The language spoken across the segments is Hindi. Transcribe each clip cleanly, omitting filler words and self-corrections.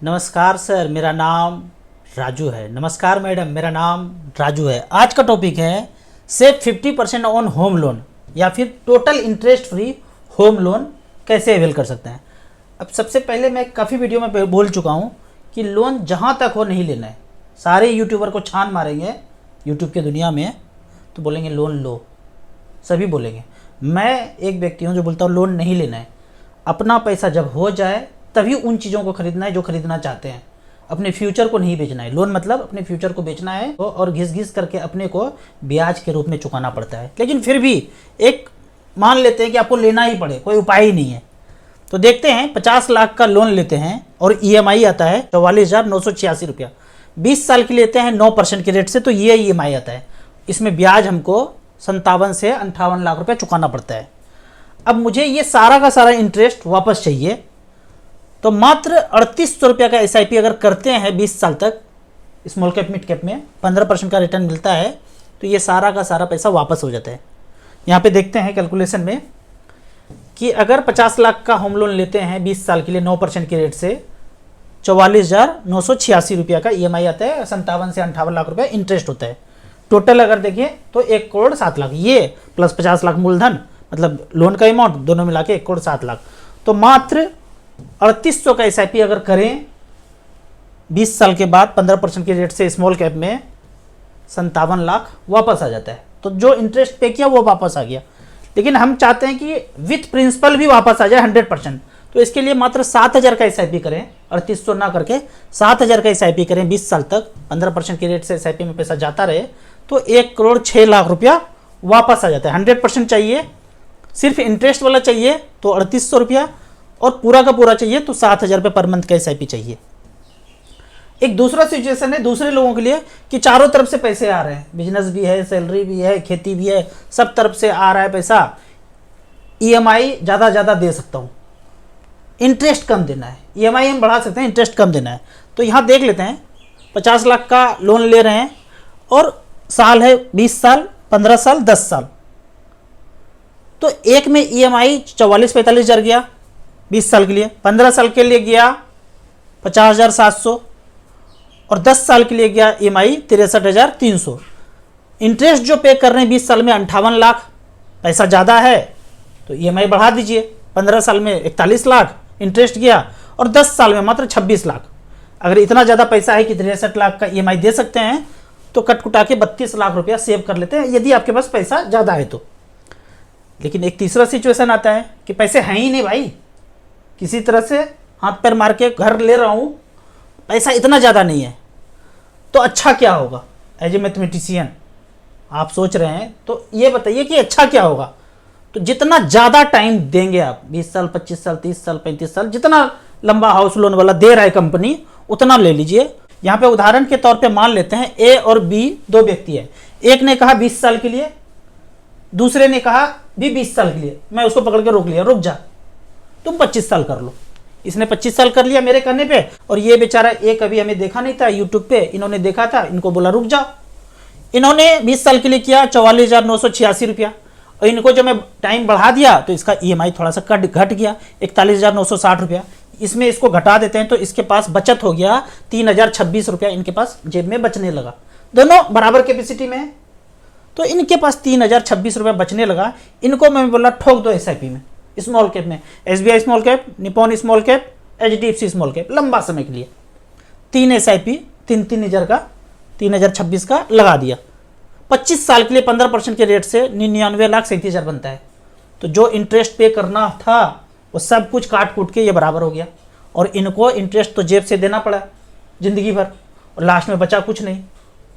नमस्कार सर, मेरा नाम राजू है। नमस्कार मैडम, मेरा नाम राजू है। आज का टॉपिक है सेव 50% ऑन होम लोन या फिर total interest free home loan कैसे अवेल कर सकते हैं। अब सबसे पहले मैं काफ़ी वीडियो में बोल चुका हूँ कि लोन जहाँ तक हो नहीं लेना है। सारे यूट्यूबर को छान मारेंगे यूट्यूब की दुनिया में तो बोलेंगे लोन लो, सभी बोलेंगे। मैं एक व्यक्ति हूँ जो बोलता हूँ लोन नहीं लेना है। अपना पैसा जब हो जाए तभी उन चीज़ों को खरीदना है जो खरीदना चाहते हैं। अपने फ्यूचर को नहीं बेचना है। लोन मतलब अपने फ्यूचर को बेचना है और घिस घिस करके अपने को ब्याज के रूप में चुकाना पड़ता है। लेकिन फिर भी एक मान लेते हैं कि आपको लेना ही पड़े, कोई उपाय ही नहीं है। तो देखते हैं 50 लाख का लोन लेते हैं और EMI आता है 44,986 रुपया। 20 साल के लेते हैं 9% के रेट से, तो ये EMI आता है। इसमें ब्याज हमको 57 से 58 लाख रुपया चुकाना पड़ता है। अब मुझे ये सारा का सारा इंटरेस्ट वापस चाहिए, तो मात्र 3800 रुपया का SIP अगर करते हैं 20 साल तक, स्मॉल कैप मिड कैप में 15% का रिटर्न मिलता है, तो ये सारा का सारा पैसा वापस हो जाता है। यहाँ पे देखते हैं कैलकुलेशन में कि अगर 50 लाख का होम लोन लेते हैं 20 साल के लिए 9% के रेट से, 44,986 रुपया का EMI आता है, 57 से 58 लाख रुपया इंटरेस्ट होता है। टोटल अगर देखें तो 1,07,00,000, ये प्लस 50 लाख मूलधन मतलब लोन का अमाउंट दोनों मिला के 1,07,00,000। तो मात्र 3800 का SIP अगर करें 20 साल के बाद 15% के रेट से स्मॉल कैप में 57 लाख वापस आ जाता है। तो जो इंटरेस्ट पे किया वो वापस आ गया। लेकिन हम चाहते हैं कि विथ प्रिंसिपल भी वापस आ जाए 100%। तो इसके लिए मात्र 7,000 का SIP करें, 3800 ना करके 7,000 का SIP करें 20 साल तक, 15% के रेट से SIP में पैसा जाता रहे, तो 1,06,00,000 रुपया वापस आ जाता है। 100% चाहिए, सिर्फ इंटरेस्ट वाला चाहिए तो 3800 रुपया, और पूरा का पूरा चाहिए तो 7,000 रुपये पर मंथ का SIP चाहिए। एक दूसरा सिचुएशन है दूसरे लोगों के लिए कि चारों तरफ से पैसे आ रहे हैं, बिजनेस भी है, सैलरी भी है, खेती भी है, सब तरफ से आ रहा है पैसा। EMI ज़्यादा दे सकता हूँ, इंटरेस्ट कम देना है। EMI हम बढ़ा सकते हैं, इंटरेस्ट कम देना है। तो यहाँ देख लेते हैं 50 लाख का लोन ले रहे हैं और साल है 20 साल, 15 साल, 10 साल। तो एक में EMI 44-45 हज़ार गया 20 साल के लिए, 15 साल के लिए गया 50,700 और 10 साल के लिए गया EMI 63,300। इंटरेस्ट जो पे कर रहे हैं 20 साल में 58 लाख, पैसा ज़्यादा है तो EMI बढ़ा दीजिए। 15 साल में 41 लाख इंटरेस्ट गया और 10 साल में मात्र 26 लाख। अगर इतना ज़्यादा पैसा है कि 63 लाख का EMI दे सकते हैं तो कटकुटा के 32 लाख रुपया सेव कर लेते हैं, यदि आपके पास पैसा ज़्यादा है तो। लेकिन एक तीसरा सिचुएशन आता है कि पैसे हैं ही नहीं भाई, किसी तरह से हाथ पैर मार के घर ले रहा हूँ, पैसा इतना ज़्यादा नहीं है, तो अच्छा क्या होगा। एज ए मैथमेटिशियन आप सोच रहे हैं, तो ये बताइए कि अच्छा क्या होगा। तो जितना ज़्यादा टाइम देंगे आप, 20 साल, 25 साल, 30 साल, 35 साल, जितना लंबा हाउस लोन वाला दे रहा है कंपनी, उतना ले लीजिए। यहाँ पे उदाहरण के तौर पे मान लेते हैं A और B दो व्यक्ति है। एक ने कहा 20 साल के लिए, दूसरे ने कहा भी 20 साल के लिए। मैं उसको पकड़ के रोक लिया, रुक जा, तुम 25 साल कर लो। इसने 25 साल कर लिया मेरे कहने पे, और ये बेचारा एक अभी हमें देखा नहीं था यूट्यूब पे, इन्होंने देखा था, इनको बोला रुक जाओ। इन्होंने 20 साल के लिए किया 44,986 रुपया, और इनको जब मैं टाइम बढ़ा दिया तो इसका EMI थोड़ा सा घट गया 41,960 रुपया। इसमें इसको घटा देते हैं तो इसके पास बचत हो गया 3,026 रुपया, इनके पास जेब में बचने लगा। दोनों बराबर कैपेसिटी में है तो इनके पास 3,026 रुपया बचने लगा। इनको मैं बोला ठोक दो SIP में, स्मॉल कैप में, SBI small cap, Nippon small cap, HDFC small cap, लंबा समय के लिए 3 SIP 3,000 का 3,026 का लगा दिया। 25 साल के लिए 15% के रेट से 99,37,000 बनता है। तो जो इंटरेस्ट पे करना था वो सब कुछ काट कूट के ये बराबर हो गया, और इनको इंटरेस्ट तो जेब से देना पड़ा जिंदगी भर, और लास्ट में बचा कुछ नहीं।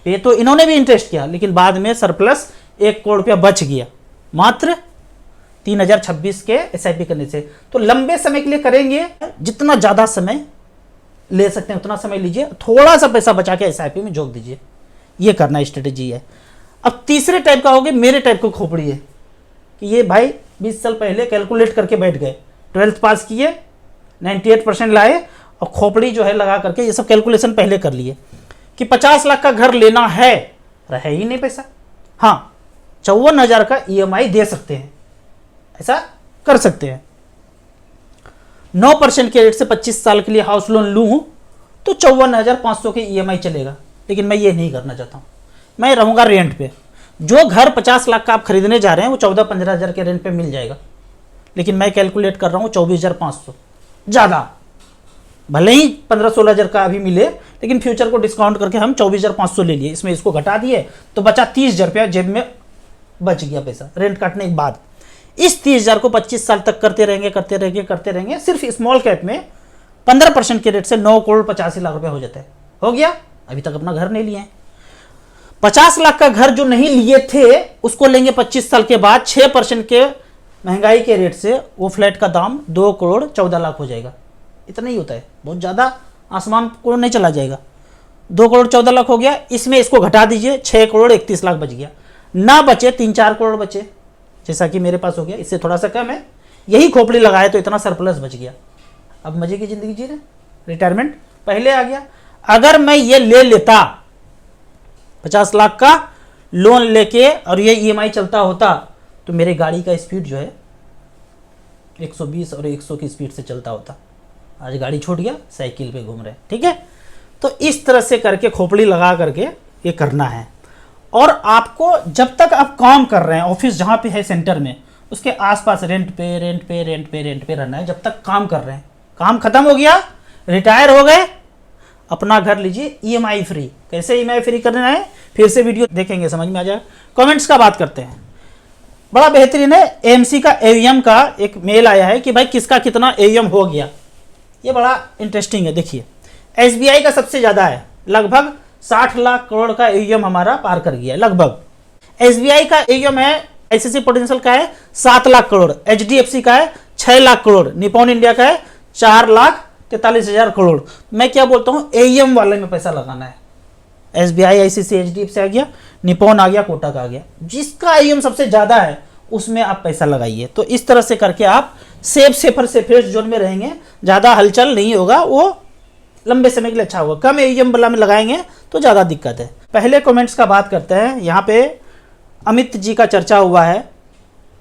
पे तो इन्होंने भी इंटरेस्ट किया, लेकिन बाद में सरप्लस 1 करोड़ रुपया बच गया मात्र 3,026 के SIP करने से। तो लंबे समय के लिए करेंगे, जितना ज़्यादा समय ले सकते हैं उतना समय लीजिए, थोड़ा सा पैसा बचा के SIP में झोंक दीजिए। ये करना स्ट्रेटेजी है। अब तीसरे टाइप का हो गया, मेरे टाइप को खोपड़ी है कि ये भाई 20 साल पहले कैलकुलेट करके बैठ गए, 12th पास किए, 98% लाए, और खोपड़ी जो है लगा करके ये सब कैलकुलेशन पहले कर लिए कि 50 लाख का घर लेना है, रहे ही नहीं पैसा। हाँ, 54,000 का EMI दे सकते हैं, ऐसा कर सकते हैं। 9% के रेट से 25 साल के लिए हाउस लोन लूँ तो 54,500 के EMI चलेगा। लेकिन मैं ये नहीं करना चाहता हूँ, मैं रहूँगा रेंट पे। जो घर 50 लाख का आप खरीदने जा रहे हैं वो 14-15 हज़ार के रेंट पे मिल जाएगा, लेकिन मैं कैलकुलेट कर रहा हूँ 24,500 ज़्यादा। भले ही 15-16 हज़ार का अभी मिले, लेकिन फ्यूचर को डिस्काउंट करके हम 24,500 ले लिए, इसमें इसको घटा दिए तो बचा 30,000 रुपया, जेब में बच गया पैसा रेंट काटने के बाद। इस 30,000 को 25 साल तक करते रहेंगे। सिर्फ स्मॉल कैप में 15% के रेट से 9,85,00,000 रुपये हो जाता है। हो गया। अभी तक अपना घर नहीं लिए हैं। 50 लाख का घर जो नहीं लिए थे उसको लेंगे 25 साल के बाद 6% के महंगाई के रेट से, वो फ्लैट का दाम 2,14,00,000 हो जाएगा। इतना ही होता है, बहुत ज़्यादा आसमान को नहीं चला जाएगा। 2,14,00,000 हो गया, इसमें इसको घटा दीजिए 6,31,00,000 बच गया। ना बचे 3-4 करोड़ बचे, जैसा कि मेरे पास हो गया, इससे थोड़ा सा कम है। यही खोपड़ी लगाए तो इतना सरप्लस बच गया। अब मजे की जिंदगी जी रहे, रिटायरमेंट पहले आ गया। अगर मैं ये ले लेता 50 लाख का लोन लेके और ये EMI चलता होता तो मेरे गाड़ी का स्पीड जो है 120 और 100 की स्पीड से चलता होता। आज गाड़ी छूट गया, साइकिल पे घूम रहे। ठीक है, तो इस तरह से करके खोपड़ी लगा करके ये करना है। और आपको जब तक आप काम कर रहे हैं, ऑफिस जहाँ पे है सेंटर में, उसके आसपास रेंट पे रहना है जब तक काम कर रहे हैं। काम खत्म हो गया, रिटायर हो गए, अपना घर लीजिए EMI फ्री। कैसे EMI फ्री करना है फिर से वीडियो देखेंगे, समझ में आ जाएगा। कमेंट्स का बात करते हैं, बड़ा बेहतरीन है। AMC का AUM का एक मेल आया है कि भाई किसका कितना AUM हो गया। ये बड़ा इंटरेस्टिंग है। देखिए SBI का सबसे ज़्यादा है, लगभग 60 लाख करोड़ का AUM हमारा पार कर गया लगभग। SBI का AUM है, ICICI प्रूडेंशियल का है 7 लाख करोड़, HDFC का है 6 लाख करोड़, निपॉन इंडिया का है 4,43,000 करोड़। मैं क्या बोलता हूँ, AUM वाले में पैसा लगाना है। SBI, ICICI, HDFC आ गया, निपॉन आ गया, कोटक आ गया, जिसका AUM सबसे ज़्यादा है उसमें आप पैसा लगाइए। तो इस तरह से करके आप सेफेस्ट जोन में रहेंगे, ज़्यादा हलचल नहीं होगा, वो लंबे समय के लिए अच्छा होगा। कम AUM वाला में लगाएंगे तो ज़्यादा दिक्कत है। पहले कमेंट्स का बात करते हैं। यहाँ पे अमित जी का चर्चा हुआ है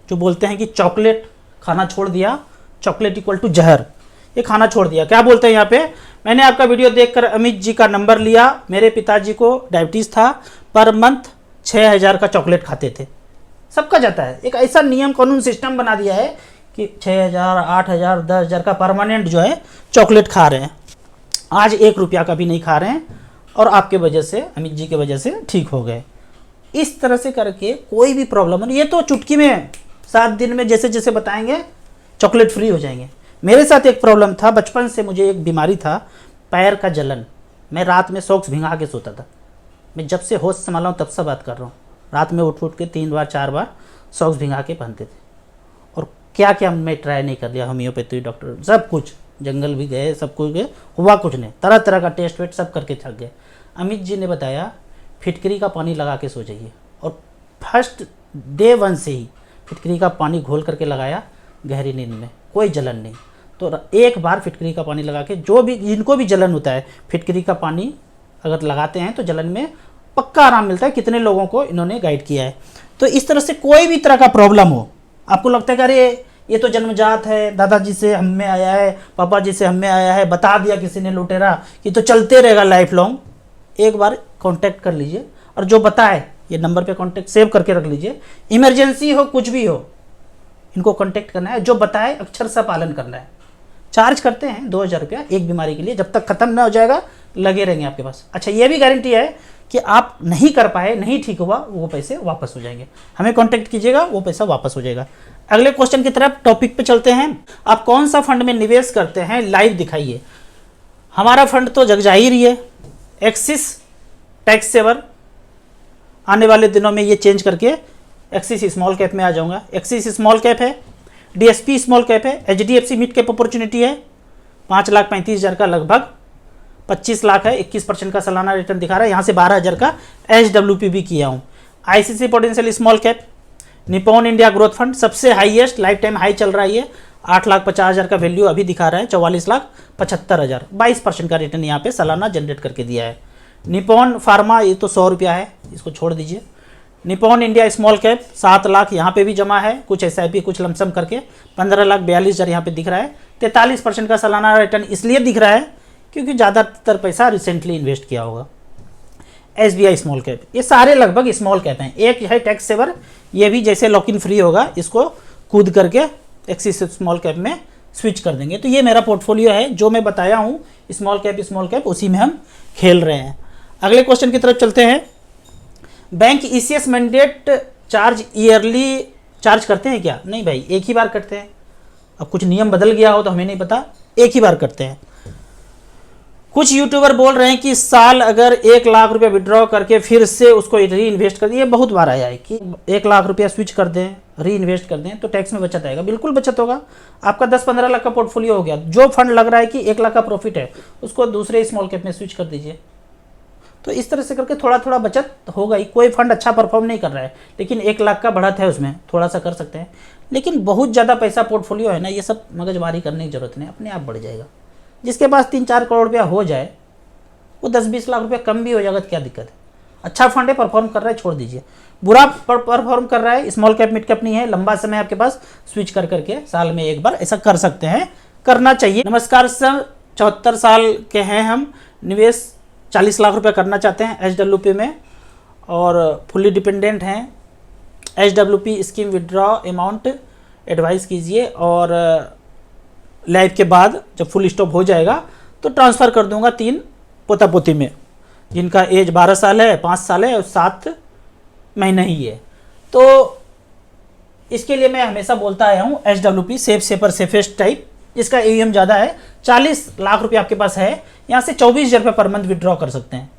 जो बोलते हैं कि चॉकलेट खाना छोड़ दिया, चॉकलेट इक्वल टू जहर, ये खाना छोड़ दिया। क्या बोलते हैं यहाँ पे, मैंने आपका वीडियो देखकर अमित जी का नंबर लिया। मेरे पिताजी को डायबिटीज़ था, पर मंथ 6,000 का चॉकलेट खाते थे। सबका जाता है, एक ऐसा नियम कानून सिस्टम बना दिया है कि 6,000, 8,000, 10,000 का परमानेंट जो है चॉकलेट खा रहे हैं। आज 1 रुपया का भी नहीं खा रहे हैं, और आपके वजह से, अमित जी के वजह से ठीक हो गए। इस तरह से करके कोई भी प्रॉब्लम नहीं, ये तो चुटकी में 7 दिन में जैसे जैसे बताएंगे चॉकलेट फ्री हो जाएंगे। मेरे साथ एक प्रॉब्लम था, बचपन से मुझे एक बीमारी था, पैर का जलन। मैं रात में सॉक्स भिंगा के सोता था। मैं जब से होश संभाला हूँ तब से बात कर रहा हूँ। रात में उठ के 3 बार 4 बार सॉक्स भिंगा के पहनते थे। और क्या क्या मैं ट्राई नहीं कर लिया, होम्योपैथी डॉक्टर सब कुछ, जंगल भी गए, सब कुछ गए, हुआ कुछ नहीं। तरह तरह का टेस्ट वेट सब करके थक गए। अमित जी ने बताया फिटकरी का पानी लगा के सो जाइए, और फर्स्ट डे 1 से ही फिटकरी का पानी घोल करके लगाया, गहरी नींद में कोई जलन नहीं। तो एक बार फिटकरी का पानी लगा के, जो भी जिनको भी जलन होता है, फिटकरी का पानी अगर लगाते हैं तो जलन में पक्का आराम मिलता है। कितने लोगों को इन्होंने गाइड किया है। तो इस तरह से कोई भी तरह का प्रॉब्लम हो, आपको लगता है कि अरे ये तो जन्मजात है, दादाजी से हम में आया है, पापा जी से हम में आया है, बता दिया किसी ने लुटेरा कि तो चलते रहेगा लाइफ लॉन्ग, एक बार कांटेक्ट कर लीजिए। और जो बताए ये नंबर पे कांटेक्ट सेव करके रख लीजिए। इमरजेंसी हो, कुछ भी हो, इनको कांटेक्ट करना है। जो बताए अक्षर सा पालन करना है। चार्ज करते हैं 2,000 रुपया एक बीमारी के लिए, जब तक खत्म ना हो जाएगा लगे रहेंगे आपके पास। अच्छा, ये भी गारंटी है कि आप नहीं कर पाए, नहीं ठीक हुआ, वो पैसे वापस हो जाएंगे। हमें कांटेक्ट कीजिएगा, वो पैसा वापस हो जाएगा। अगले क्वेश्चन की तरफ टॉपिक पे चलते हैं। आप कौन सा फंड में निवेश करते हैं, लाइव दिखाइए। हमारा फंड तो जगजाहिर ही है, एक्सिस टैक्स सेवर। आने वाले दिनों में ये चेंज करके एक्सिस स्मॉल कैप में आ जाऊंगा। एक्सिस स्मॉल कैप है, DSP स्मॉल कैप है, HDFC मिड कैप अपॉर्चुनिटी है। 5,35,000 का लगभग 25 लाख है, 21% का सालाना रिटर्न दिखा रहा है। यहाँ से 12,000 का HWP भी किया हूँ। ICICI prudential small cap, Nippon India growth fund सबसे हाईएस्ट लाइफ टाइम हाई चल रहा है। ये 8,50,000 का वैल्यू अभी दिखा रहा है, 44,75,000, 22% का रिटर्न यहाँ पे सालाना जनरेट करके दिया है। निपॉन फार्मा, ये तो 100 रुपया है, इसको छोड़ दीजिए। Nippon India small cap 7 lakh यहाँ पे भी जमा है, कुछ SIP कुछ लमसम करके 15,42,000 यहाँ पे दिख रहा है। 43% का सालाना रिटर्न इसलिए दिख रहा है क्योंकि ज़्यादातर पैसा रिसेंटली इन्वेस्ट किया होगा। SBI स्मॉल कैप, ये सारे लगभग स्मॉल कैप हैं। एक है टैक्स सेवर, ये भी जैसे लॉक इन फ्री होगा इसको कूद करके एक्सिस स्मॉल कैप में स्विच कर देंगे। तो ये मेरा पोर्टफोलियो है, जो मैं बताया हूँ स्मॉल कैप उसी में हम खेल रहे हैं। अगले क्वेश्चन की तरफ चलते हैं। Bank ECS mandate charge yearly charge करते हैं क्या? नहीं भाई, एक ही बार करते हैं। अब कुछ नियम बदल गया हो तो हमें नहीं पता, एक ही बार करते हैं। कुछ यूट्यूबर बोल रहे हैं कि साल अगर 1 लाख रुपया विड्रॉ करके फिर से उसको री इन्वेस्ट कर दें, ये बहुत बार आया है कि 1 लाख रुपया स्विच कर दें, री इन्वेस्ट कर दें तो टैक्स में बचत आएगा। बिल्कुल बचत होगा। आपका 10-15 लाख का पोर्टफोलियो हो गया, जो फंड लग रहा है कि 1 लाख का प्रॉफिट है उसको दूसरे स्मॉल कैप में स्विच कर दीजिए। तो इस तरह से करके थोड़ा थोड़ा बचत होगा ही। कोई फंड अच्छा परफॉर्म नहीं कर रहा है लेकिन 1 लाख का बढ़त है उसमें, थोड़ा सा कर सकते हैं। लेकिन बहुत ज़्यादा पैसा पोर्टफोलियो है ना, ये सब मगजमारी करने की जरूरत नहीं, अपने आप बढ़ जाएगा। जिसके पास 3-4 करोड़ रुपया हो जाए वो 10-20 लाख रुपया कम भी हो जाएगा तो क्या दिक्कत है। अच्छा फंड है, परफॉर्म कर रहा है, छोड़ दीजिए। बुरा परफॉर्म कर रहा है, स्मॉल कैप मिड कैप नहीं है, लंबा समय आपके पास, स्विच कर करके साल में एक बार ऐसा कर सकते हैं, करना चाहिए। नमस्कार सर, 74 साल के हैं हम, निवेश 40 लाख रुपया करना चाहते हैं HWP में और फुल्ली डिपेंडेंट हैं। HWP scheme withdraw amount advice कीजिए और लाइफ के बाद जब फुल स्टॉप हो जाएगा तो ट्रांसफ़र कर दूंगा 3 पोता पोती में, जिनका एज 12 साल है, 5 साल है और 7 महीने ही है। तो इसके लिए मैं हमेशा बोलता आया हूँ HWP सेफेस्ट टाइप, जिसका AUM ज़्यादा है। 40 लाख रुपये आपके पास है, यहाँ से 24,000 रुपये पर मंथ विड्रॉ कर सकते हैं।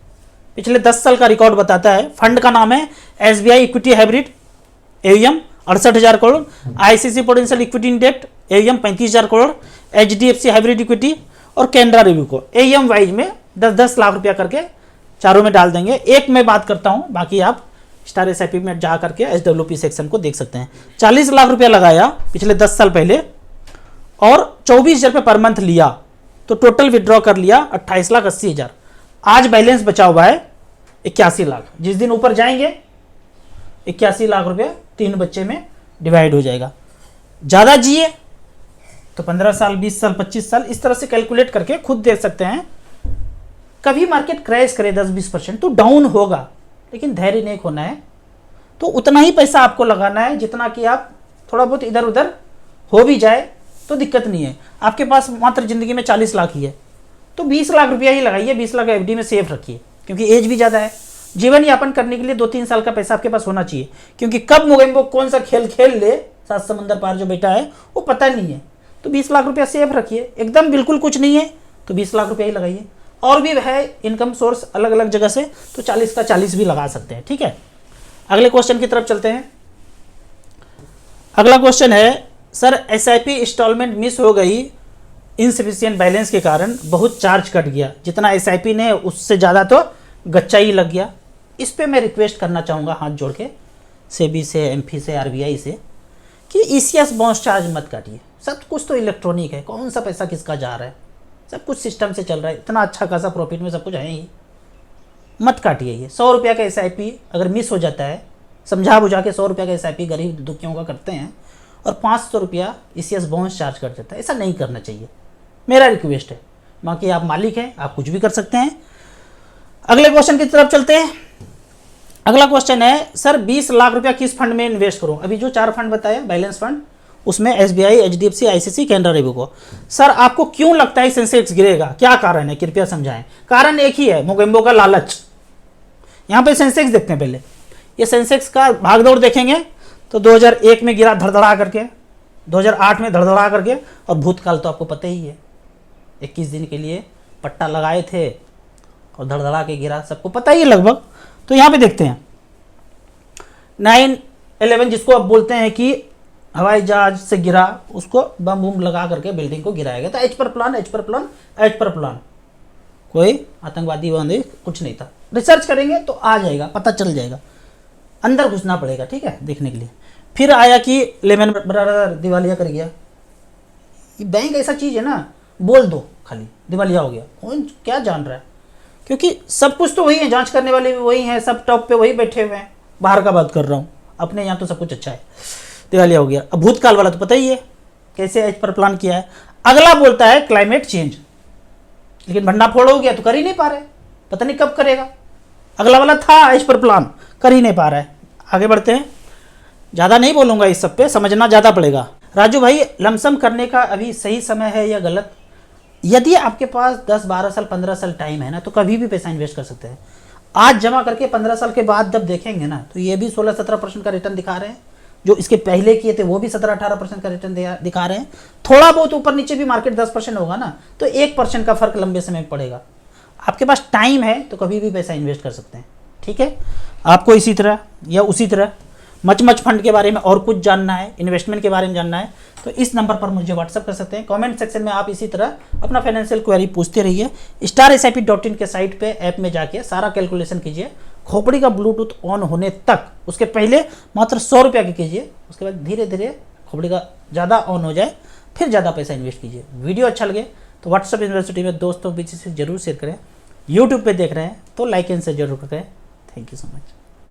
पिछले 10 साल का रिकॉर्ड बताता है। फंड का नाम है SBI equity hybrid, AUM 68,000 crore. ICICI potential equity index, AUM 35,000 crore. HDFC hybrid equity और कैनरा रिव्यू AUM वाइज में 10-10 लाख रुपया करके चारों में डाल देंगे। एक मैं बात करता हूँ, बाकी आप स्टार SIP में जा करके HWP सेक्शन को देख सकते हैं। 40 लाख रुपया लगाया पिछले 10 साल पहले और 24,000 रुपये पर मंथ लिया तो टोटल विड्रॉ कर लिया 28,80,000। आज बैलेंस बचा हुआ है 81 लाख। जिस दिन ऊपर जाएंगे 81 लाख रुपया 3 बच्चे में डिवाइड हो जाएगा। ज़्यादा जिए तो 15 साल, 20 साल, 25 साल, इस तरह से कैलकुलेट करके खुद देख सकते हैं। कभी मार्केट क्रैश करे 10-20% तो डाउन होगा, लेकिन धैर्य नहीं खोना है। तो उतना ही पैसा आपको लगाना है जितना कि आप थोड़ा बहुत इधर उधर हो भी जाए तो दिक्कत नहीं है। आपके पास मात्र ज़िंदगी में 40 लाख ही है तो 20 लाख रुपया ही लगाइए, 20 लाख FD में सेफ रखिए, क्योंकि एज भी ज़्यादा है। जीवन यापन करने के लिए 2-3 साल का पैसा आपके पास होना चाहिए, क्योंकि कब मोगेम्बो कौन सा खेल खेल ले, 7 समंदर पार जो बेटा है वो पता नहीं है। तो 20 लाख रुपया सेफ रखिए। एकदम बिल्कुल कुछ नहीं है तो 20 लाख रुपया ही लगाइए। और भी है इनकम सोर्स अलग अलग जगह से, तो 40 का 40 भी लगा सकते हैं। ठीक है, अगले क्वेश्चन की तरफ चलते हैं। अगला क्वेश्चन है, सर SIP इंस्टॉलमेंट मिस हो गई इनसफिशिएंट बैलेंस के कारण, बहुत चार्ज कट गया, जितना SIP ने उससे ज़्यादा तो गच्चा ही लग गया। इस पे मैं रिक्वेस्ट करना चाहूँगा हाथ जोड़ के सेबी से, MP से, RBI से कि ECS बाउंस चार्ज मत काटिए। सब कुछ तो इलेक्ट्रॉनिक है, कौन सा पैसा किसका जा रहा है, सब कुछ सिस्टम से चल रहा है। इतना अच्छा खासा प्रॉफिट में सब कुछ है ही, मत काटिए ये। 100 रुपया का SIP अगर मिस हो जाता है, समझा बुझा के 100 रुपया का SIP गरीब दुखियों का करते हैं और 500 रुपया ECS बाउंस चार्ज कर देता है, ऐसा नहीं करना चाहिए, मेरा रिक्वेस्ट है। बाकी आप मालिक हैं, आप कुछ भी कर सकते हैं। अगले क्वेश्चन की तरफ चलते हैं। अगला क्वेश्चन है, सर 20 लाख रुपया किस फंड में इन्वेस्ट करूं? अभी जो 4 फंड बताया बैलेंस फंड, उसमें SBI, HDFC, ICICI, Canara review को। सर आपको क्यों लगता है सेंसेक्स गिरेगा, क्या कारण है, कृपया समझाएं। कारण एक ही है, मोगेम्बो का लालच। यहाँ पे सेंसेक्स देखते हैं पहले। ये सेंसेक्स का भागदौड़ देखेंगे तो 2001 में गिरा धड़धड़ा करके, 2008 में धड़धड़ा करके, और भूतकाल तो आपको पता ही है, 21 दिन के लिए पट्टा लगाए थे और धड़धड़ा के गिरा, सबको पता ही है लगभग। तो यहाँ पे देखते हैं 9/11 जिसको आप बोलते हैं कि हवाई जहाज से गिरा, उसको बम बूम लगा करके बिल्डिंग को गिराया गया था। एच पर प्लान, कोई आतंकवादी वादी कुछ नहीं था। रिसर्च करेंगे तो आ जाएगा, पता चल जाएगा, अंदर घुसना पड़ेगा, ठीक है, देखने के लिए। फिर आया कि लेमन ब्रदर दिवालिया कर गया। ये बैंक ऐसा चीज़ है ना, बोल दो खाली दिवालिया हो गया, कौन क्या जान रहा है, क्योंकि सब कुछ तो वही है, जांच करने वाले भी वही हैं, सब टॉप पे वही बैठे हुए हैं। बाहर का बात कर रहा हूँ, अपने यहाँ तो सब कुछ अच्छा है, दिवालिया हो गया। अब भूतकाल वाला तो पता ही है कैसे एज पर प्लान किया है। अगला बोलता है क्लाइमेट चेंज। लेकिन भंडाफोड़ हो गया तो कर ही नहीं पा रहे, पता नहीं कब करेगा। अगला वाला था इस पर प्लान, कर ही नहीं पा रहा है। आगे बढ़ते हैं, ज़्यादा नहीं बोलूँगा इस सब पे, समझना ज़्यादा पड़ेगा। राजू भाई, लमसम करने का अभी सही समय है या गलत? यदि आपके पास 10, 12 साल, 15 साल टाइम है ना, तो कभी भी पैसा इन्वेस्ट कर सकते हैं। आज जमा करके 15 साल के बाद जब देखेंगे ना, तो ये भी 16-17% का रिटर्न दिखा रहे हैं। जो इसके पहले किए थे वो भी 17-18% का रिटर्न दिखा रहे हैं। थोड़ा बहुत ऊपर नीचे भी मार्केट 10% होगा ना, तो 1% का फर्क लंबे समय में पड़ेगा। आपके पास टाइम है तो कभी भी पैसा इन्वेस्ट कर सकते हैं। ठीक है, आपको इसी तरह या उसी तरह मच फंड के बारे में और कुछ जानना है, इन्वेस्टमेंट के बारे में जानना है, तो इस नंबर पर मुझे व्हाट्सअप कर सकते हैं। कमेंट सेक्शन में आप इसी तरह अपना फाइनेंशियल क्वेरी पूछते रहिए। StarSIP.in के साइट पे ऐप में जाके सारा कैलकुलेशन कीजिए। खोपड़ी का ब्लूटूथ ऑन होने तक, उसके पहले मात्र 100 रुपया की कीजिए, उसके बाद धीरे धीरे खोपड़ी का ज़्यादा ऑन हो जाए, फिर ज़्यादा पैसा इन्वेस्ट कीजिए। वीडियो अच्छा लगे तो व्हाट्सअप यूनिवर्सिटी में दोस्तों बीच से जरूर शेयर करें। यूट्यूब पे देख रहे हैं तो लाइक एंड शेयर जरूर करें। Thank you so much.